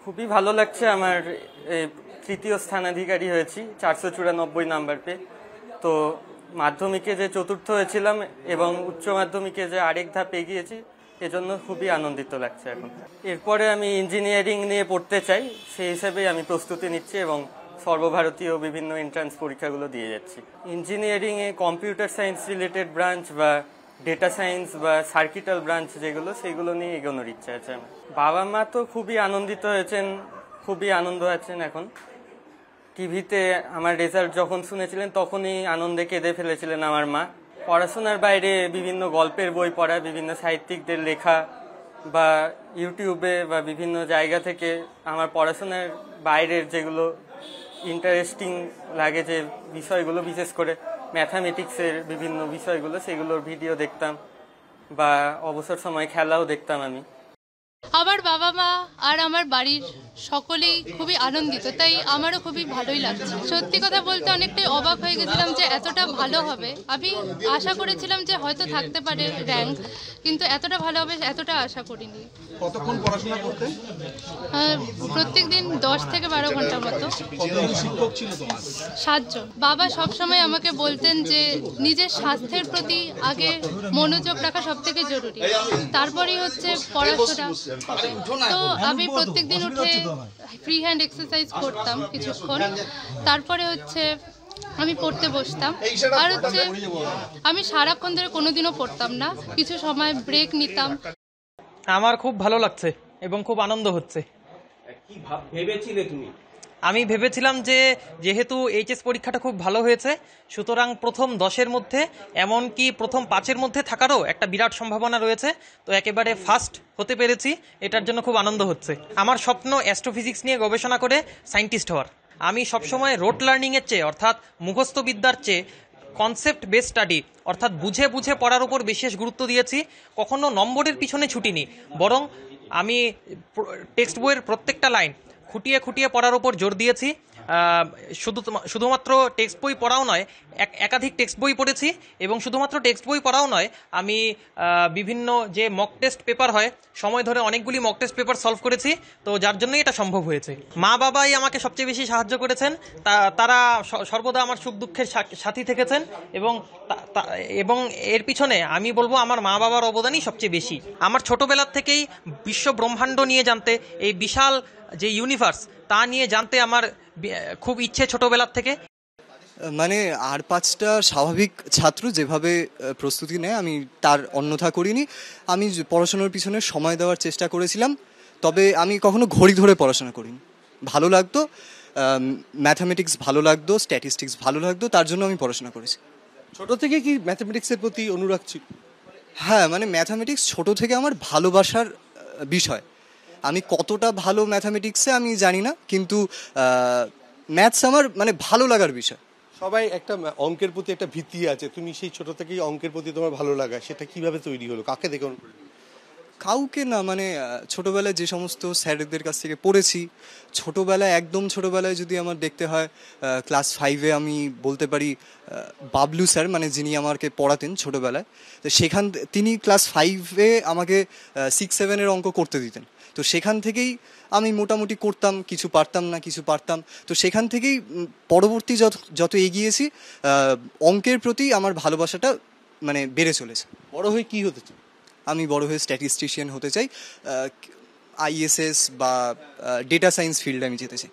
খুবই ভালো লাগছে। আমার তৃতীয় স্থানাধিকারী হয়েছি 494 নাম্বার পেয়ে। তো মাধ্যমিকে যে চতুর্থ হয়েছিলাম এবং উচ্চ মাধ্যমিকে যে আরেক ধাপ এগিয়েছি, এজন্য খুবই আনন্দিত লাগছে এখন। এরপরে আমি ইঞ্জিনিয়ারিং নিয়ে পড়তে চাই, সেই হিসেবেই আমি প্রস্তুতি নিচ্ছি এবং সর্বভারতীয় বিভিন্ন এন্ট্রান্স পরীক্ষাগুলো দিয়ে যাচ্ছি। ইঞ্জিনিয়ারিংয়ে কম্পিউটার সায়েন্স রিলেটেড ব্রাঞ্চ বা ডেটা সায়েন্স বা সার্কিটাল ব্রাঞ্চ যেগুলো, সেইগুলো নিয়ে এগোনোর ইচ্ছা আছে আমার। বাবা মা তো খুবই আনন্দিত হয়েছেন, খুবই আনন্দ আছেন এখন। টিভিতে আমার রেজাল্ট যখন শুনেছিলেন তখনই আনন্দে কেঁদে ফেলেছিলেন আমার মা। পড়াশোনার বাইরে বিভিন্ন গল্পের বই পড়া, বিভিন্ন সাহিত্যিকদের লেখা বা ইউটিউবে বা বিভিন্ন জায়গা থেকে আমার পড়াশোনার বাইরের যেগুলো ইন্টারেস্টিং লাগে যে বিষয়গুলো, বিশেষ করে ম্যাথামেটিক্সের বিভিন্ন বিষয়গুলো, সেগুলোর ভিডিও দেখতাম বা অবসর সময় খেলাও দেখতাম আমি। আমার বাবা মা আর আমার বাড়ির সকলেই খুবই আনন্দিত, তাই আমারও খুবই ভালোই লাগছে। সত্যি কথা বলতে অনেকটাই অবাক হয়ে গেছিলাম যে এতটা ভালো হবে। আমি আশা করেছিলাম যে হয়তো থাকতে পারে র্যাঙ্ক, কিন্তু এতটা ভালো হবে এতটা আশা করিনি। কতক্ষণ পড়াশোনা করতে? প্রত্যেক দিন 10 থেকে 12 ঘন্টার মতো। কতজন শিক্ষক ছিল তোমার? 7 জন। বাবা সবসময় আমাকে বলতেন যে নিজের স্বাস্থ্যের প্রতি আগে মনোযোগ রাখা সব থেকে জরুরি, তারপরেই হচ্ছে পড়াশোনা। তো আমি প্রত্যেকদিন উঠে ফ্রি হ্যান্ড এক্সারসাইজ করতাম কিছুক্ষণ, তারপরে হচ্ছে আমি পড়তে বসতাম। আর হচ্ছে আমি সারাক্ষণ ধরে কোনোদিনও পড়তাম না, কিছু সময় ব্রেক নিতাম। আমার খুব ভালো লাগছে এবং খুব আনন্দ হচ্ছে। কি ভেবেছিলে তুমি? আমি ভেবেছিলাম যে যেহেতু এইচএস পরীক্ষাটা খুব ভালো হয়েছে, সুতরাং প্রথম 10-এর মধ্যে, এমনকি প্রথম 5-এর মধ্যে থাকারও একটা বিরাট সম্ভাবনা রয়েছে। তো একেবারে ফার্স্ট হতে পেরেছি, এটার জন্য খুব আনন্দ হচ্ছে। আমার স্বপ্ন অ্যাস্ট্রোফিজিক্স নিয়ে গবেষণা করে সায়েন্টিস্ট হওয়ার। আমি সবসময় রোট লার্নিংয়ের চেয়ে, অর্থাৎ মুখস্থ বিদ্যার চেয়ে কনসেপ্ট বেস স্টাডি, অর্থাৎ বুঝে বুঝে পড়ার উপর বিশেষ গুরুত্ব দিয়েছি। কখনো নম্বরের পিছনে ছুটিনি, বরং আমি টেক্সট বইয়ের প্রত্যেকটা লাইন খুঁটিয়ে খুঁটিয়ে পড়ার উপর জোর দিয়েছি। শুধুমাত্র টেক্সট বই পড়াও নয়, একাধিক টেক্সট বই পড়েছি। এবং শুধুমাত্র টেক্সট বই পড়াও নয়, আমি বিভিন্ন যে মক টেস্ট পেপার হয়, সময় ধরে অনেকগুলি মক টেস্ট পেপার সলভ করেছি। তো যার জন্যই এটা সম্ভব হয়েছে। মা বাবাই আমাকে সবচেয়ে বেশি সাহায্য করেছেন। তারা সর্বদা আমার সুখ দুঃখের সাথী থেকেছেন এবং এর পিছনে আমি বলবো আমার মা বাবার অবদানই সবচেয়ে বেশি। আমার ছোটবেলার থেকেই বিশ্ব ব্রহ্মাণ্ড নিয়ে জানতে, এই বিশাল যে ইউনিভার্স তা নিয়ে জানতে আমার খুব ইচ্ছে ছোটবেলার থেকে। মানে আর 5টা স্বাভাবিক ছাত্র যেভাবে প্রস্তুতি নেয় আমি তার অন্যথা করিনি। আমি পড়াশোনার পিছনে সময় দেওয়ার চেষ্টা করেছিলাম, তবে আমি কখনো ঘড়ি ধরে পড়াশোনা করিনি। ভালো লাগতো, ম্যাথামেটিক্স ভালো লাগতো, স্ট্যাটিস্টিক্স ভালো লাগতো, তার জন্য আমি পড়াশোনা করেছি। ছোট থেকে কি ম্যাথামেটিক্সের প্রতি অনুরাগ ছিল? হ্যাঁ, মানে ম্যাথামেটিক্স ছোট থেকে আমার ভালোবাসার বিষয়। আমি কতটা ভালো ম্যাথামেটিক্সে আমি জানি না, কিন্তু ম্যাথস আমার মানে ভালো লাগার বিষয়। সবাই একটা অঙ্কের প্রতি একটা ভীতি আছে, তুমি সেই ছোট থেকেই অঙ্কের প্রতি তোমার ভালো লাগা, সেটা কিভাবে তৈরি হলো? কাকে দেখে? কাউকে না, মানে ছোটোবেলায় যে সমস্ত স্যারদের কাছ থেকে পড়েছি, ছোটোবেলায় একদম ছোটোবেলায় যদি আমার দেখতে হয়, ক্লাস 5-এ আমি বলতে পারি বাবলু স্যার, মানে যিনি আমাকে পড়াতেন ছোটোবেলায়, তো তিনি ক্লাস 5-এ আমাকে 6-7-এর অঙ্ক করতে দিতেন। তো সেখান থেকেই আমি মোটামুটি করতাম, কিছু পারতাম না, কিছু পারতাম। তো সেখান থেকেই পরবর্তী যত এগিয়েছি, অঙ্কের প্রতি আমার ভালোবাসাটা মানে বেড়ে চলেছে। বড় হয়ে কি হতে চাই? আমি বড় হয়ে স্ট্যাটিস্টিশিয়ান হতে চাই, আইএসএস বা ডেটা সায়েন্স ফিল্ডে আমি যেতে চাই।